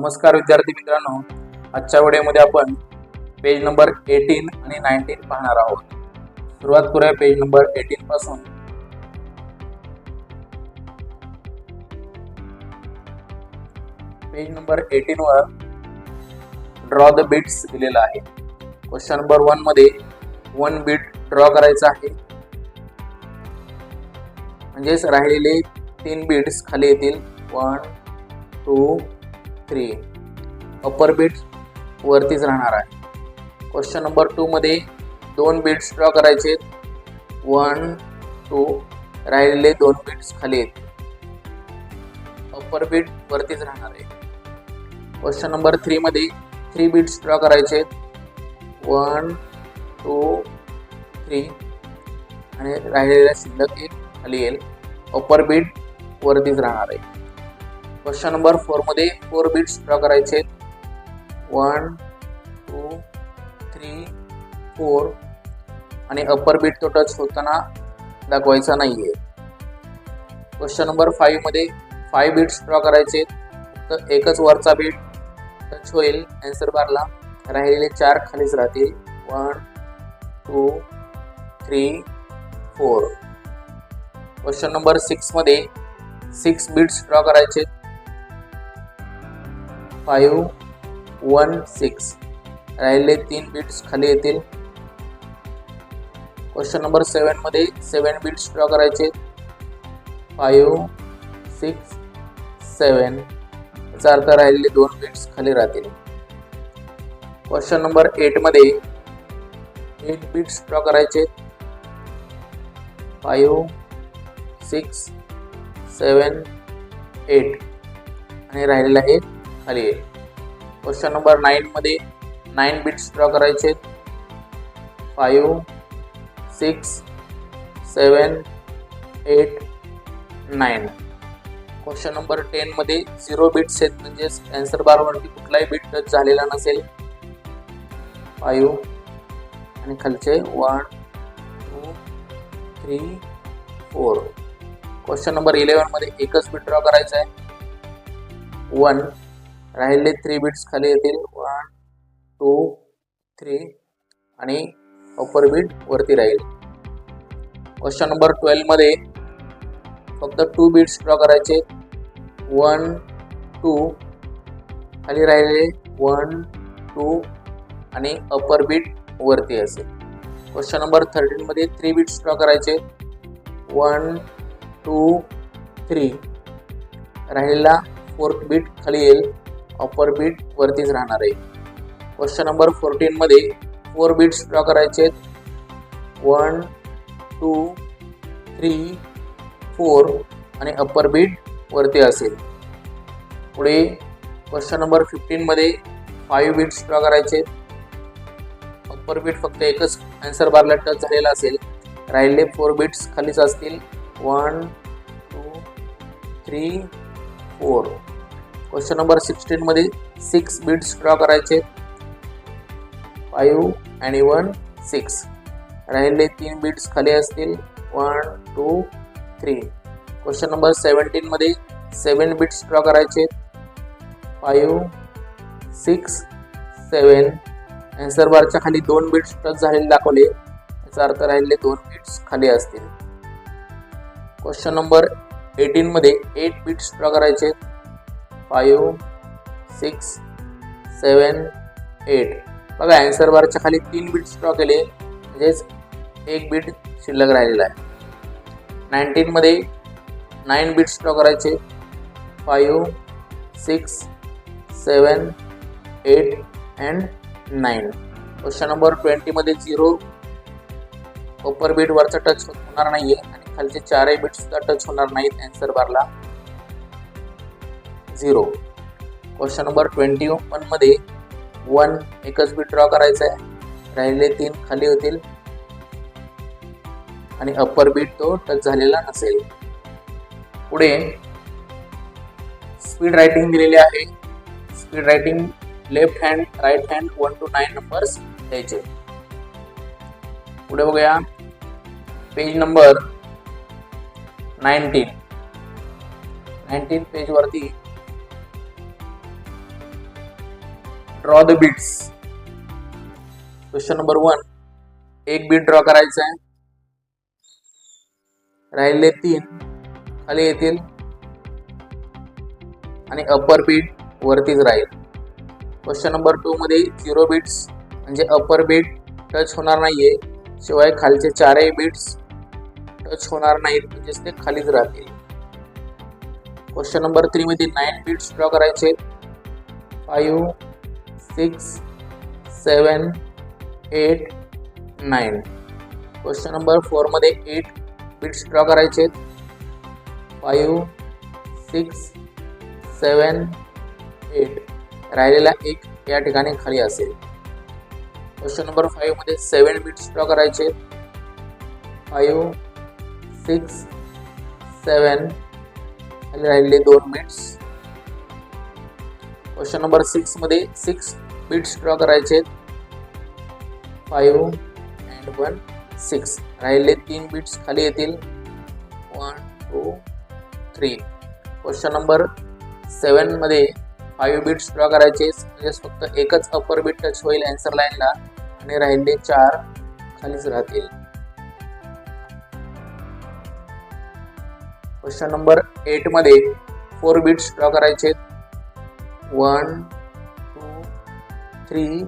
नमस्कार विद्यार्थी मित्रांनो, आजच्या व्हिडिओमध्ये आपण पेज नंबर 18 आणि 19 पाहणार आहोत। सुरुवात करूया पेज नंबर 18 पासून। पेज नंबर 18 वर ड्रॉ द बिट्स दिलेला आहे। क्वेश्चन नंबर 1 मध्ये 1 बिट ड्रॉ करायचा आहे, म्हणजेच राहिलेले 3 बिट्स खाली येतील 1 2 3। अपर बिट वरतीच राहणार आहे। क्वेश्चन नंबर 2 मध्ये 2 बिट्स ड्रॉ करायचे, 1 2, राहिलेले 2 बिट्स खाली येतील। अपर बिट वरतीच राहणार आहे। क्वेश्चन नंबर 3 मध्ये 3 बिट्स ड्रॉ करायचे, 1 2 3, आणि राहिलेला शिल्लक 1 खाली येईल। अपर बिट वरतीच राहणार आहे। क्वेश्चन नंबर 4 मध्ये 4 बिट्स ड्रॉ करायचे, 1 2 3 4, आणि अपर बिट तो टच होताना दाखवायचा नाहीये। क्वेश्चन नंबर 5 मध्ये 5 बिट्स ड्रॉ करायचे, तर एकच वरचा बिट टच होईल आन्सर बारला, राहिलेले 4 खालीच राहतील 1 2 3 4। क्वेश्चन नंबर 6 मध्ये 6 बिट्स ड्रॉ करायचे, 5 1 6, राहिलेले 3 बिट्स खाली येतील। क्वेश्चन नंबर 7 मध्ये 7 बिट्स ड्रॉ करायचे, 5 6 7, याचा अर्थ राहिलेले 2 बिट्स खाली राहतील। क्वेश्चन नंबर 8 मध्ये 8 बिट्स ड्रॉ करायचे, 5 6 7 8, आणि राहिलेला 1 खाली येईल। क्वेश्चन नंबर 9 मध्ये 9 बिट्स ड्रॉ करायचे, 5 6 7 8 9। क्वेश्चन नंबर 10 मध्ये 0 बिट्स आहेत, म्हणजे आन्सर बारवरती कुठलाही बिट टच झालेला नसेल, 5, आणि खालचे 1 2 3 4। क्वेश्चन नंबर 11 मध्ये एकच बिट ड्रॉ करायचा आहे, 1, राहिलेले 3 बिट्स खाली येतील 1 2 3, आणि अपर बिट वरती राहील। क्वेश्चन नंबर 12 मध्ये फक्त 2 बिट्स ड्रॉ करायचे, 1 2, खाली राहिलेले 1 2, आणि अपर बिट वरती असेल। क्वेश्चन नंबर 13 मध्ये 3 बिट्स ड्रॉ करायचे, 1 2 3, राहिलेला 4th बिट खाली येईल, अपर बिट वरतीच राहणार आहे। क्वेश्चन नंबर 14 मध्ये 4 बिट्स ड्रॉ करायचे, 1 2 3 4, आणि अपर बिट वरती असेल। पुढे क्वेश्चन नंबर 15 मध्ये 5 बिट्स ड्रॉ करायचे, अपर बिट फक्त एकच आन्सर बारला टच झालेला असेल, राहिलेले 4 बिट्स खालीच असतील 1 2 3 4। क्वेश्चन नंबर 16 मध्ये 6 बिट्स ड्रॉ करायचे, 5 आणि 1 6, राहिलेले 3 बिट्स खाली असतील 1 2 3। क्वेश्चन नंबर 17 मध्ये 7 बिट्स ड्रॉ करायचे, 5 6 7, आन्सर बारच्या खाली 2 बिट्स टच झालेले दाखवले, याचा अर्थ राहिलेले 2 बिट्स खाली असतील। क्वेश्चन नंबर 18 मध्ये 8 बिट्स ड्रॉ करायचे, 5 6 7 8, बघा आन्सर बारच्या खाली 3 बिट्स ड्रॉ केले, म्हणजेच 1 बिट शिल्लक राहिलेला आहे। 19 मध्ये 9 बिट्स ड्रॉ करायचे, 5 6 7 8 and 9। क्वेश्चन नंबर 20 मध्ये 0, अपर बिट वरचा टच होणार नाहीये, आणि खालचे 4 बिट्स सुद्धा टच होणार नाहीत आन्सर बारला, 0। क्वेश्चन नंबर 21 मध्ये 1 एकच बिट ड्रॉ करायचा आहे, राहिलेले 3 खाली होतील, आणि अपर बिट तो टच झालेला नसेल। पुढे स्पीड रायटिंग दिलेली आहे। Speed writing left hand right hand 1 to 9 numbers द्यायचे। पुढे बघूया पेज नंबर 19 पेज वरती draw the bits. Question number 1, एक बीट ड्रॉ करायचा आहे. राहिले 3 खाली येतील आणि अपर बीट वरतीच राहील. क्वेश्चन नंबर 2 मध्ये 0 बिट्स म्हणजे अपर बीट टच होणार नाहीये, शिवाय खालचे 4ही बिट्स टच होणार नाहीत, म्हणजेच ते खालीच राहतील. क्वेश्चन नंबर 3 मध्ये 9 बिट्स ड्रॉ करायचे. 5, 6, 7, 8, 9. क्वेश्चन नंबर 4 मध्ये 8 बिट्स ड्रॉ करायचे. 5, 6, 7, 8. राहिलेला 1 या ठिकाणी खाली असेल. क्वेश्चन नंबर 5 मध्ये 7 बिट्स ड्रॉ करायचे. 5, 6, 7. खाली राहिलेले 2 बिट्स. क्वेश्चन नंबर 6 मध्ये 6 बिट्स ड्रॉ करायचे. 5 and 1, 6. राहिलेले 3 बिट्स खाली येतील. 1, 2, 3. क्वेश्चन नंबर 7 मध्ये 5 बिट्स ड्रॉ करायचे, म्हणजे फक्त एकच अपर बीट टच होईल आन्सर लाईनला आणि राहिलेले 4 खालीच राहतील. क्वेश्चन नंबर 8 मध्ये 4 बिट्स ड्रॉ करायचे. 1, 2, 3,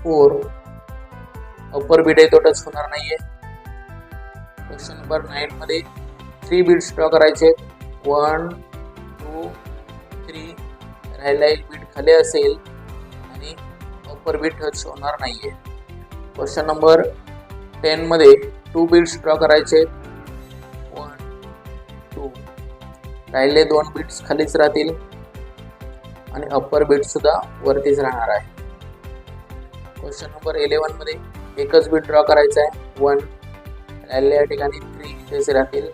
4. अपर बीट आहे तो टच होणार नाहीये. क्वेश्चन नंबर 9 मध्ये 3 बिट्स ड्रॉ करायचे. 1, 2, 3. राहिला 1 बीट खाली असेल आणि अपर बीट टच होणार नाहीये. क्वेश्चन नंबर 10 मध्ये 2 बिट्स ड्रॉ करायचे. 1, 2. राहिले 2 बिट्स खालीच राहतील आणि अपर बीट सुद्धा वरतीच राहणार आहे. क्वेश्चन नंबर 11 मध्ये एकच बीट ड्रॉ करायचा आहे. 1. राहिले या ठिकाणी 3 इथेच राहतील.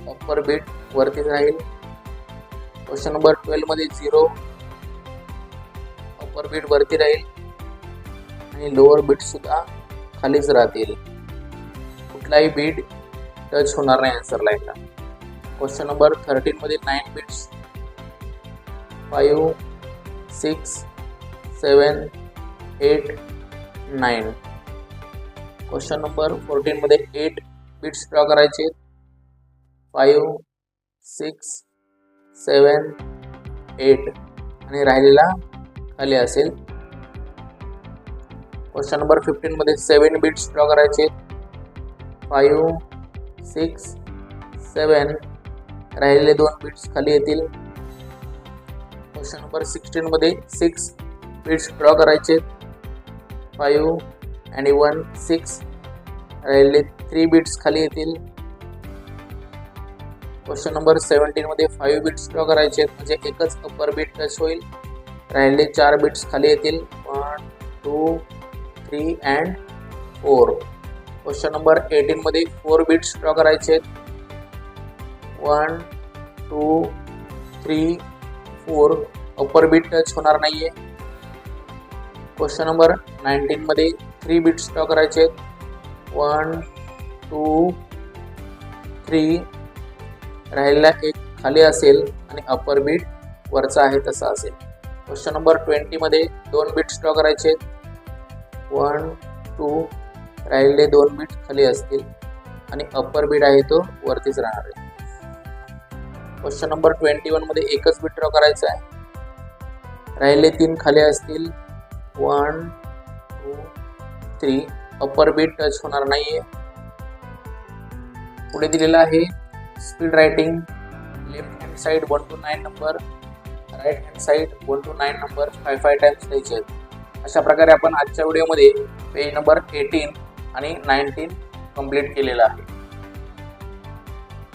अपर बीट वरतीच राहील. क्वेश्चन नंबर 12 मध्ये 0. अपर बीट वरती राहील आणि लोअर बीट सुद्धा खालीच राहतील. कुठलाही बीट टच होणार नाही आन्सर लाईनला. क्वेश्चन नंबर 13 मध्ये 9 बिट्स. 5, 6, 7, 8, 9. क्वेश्चन नंबर 14 मध्ये 8 बिट्स ड्रॉ करायचे. 5, 6, 7, 8. आणि राहिलेला खाली असेल. क्वेश्चन नंबर 15 मध्ये 7 बिट्स ड्रॉ करायचे. 5, 6, 7. राहिलेले 2 बिट्स खाली येतील. क्वेश्चन नंबर 16 मध्ये 6 बिट्स ड्रॉ करायचे. 5 and 1, 6. राहिलेले 3 बिट्स खाली येतील. क्वेश्चन नंबर 17 मध्ये 5 बिट्स ड्रॉ करायचे, म्हणजे एकच अपर बीट टच होईल. राहिलेले 4 बिट्स खाली येतील. 1, 2, 3 and 4. क्वेश्चन नंबर 18 मध्ये 4 बिट्स ड्रॉ करायचे. 1, 2, 3, 4. अपर बीट टच होणार नाहीये. क्वेश्चन नंबर 19 मध्ये 3 बिट्स ड्रॉ करायचे. 1, 2, 3. राहिलेला 1 खाली असेल आणि अपर बीट वरचा आहे तसा असेल. क्वेश्चन नंबर 20 मध्ये 2 बिट्स ड्रॉ करायचे. 1, 2. राहिलेले 2 बिट खाली असतील आणि अपर बीट आहे तो वरतीच राहणार आहे. क्वेश्चन नंबर 21 मध्ये एकच बीट ड्रॉ करायचा आहे. राहिले 3 खाली असतील. 1, 2, 3. अपर बीट टच होणार नाहीये. पुढे दिलेला आहे speed writing. Left hand side 1 to 9 number, right hand side 1 to 9 number 5 times लिहायचे आहेत. अशा प्रकारे आपण आजच्या व्हिडिओमध्ये पेज नंबर 18 आणि 19 कंप्लीट केलेला आहे.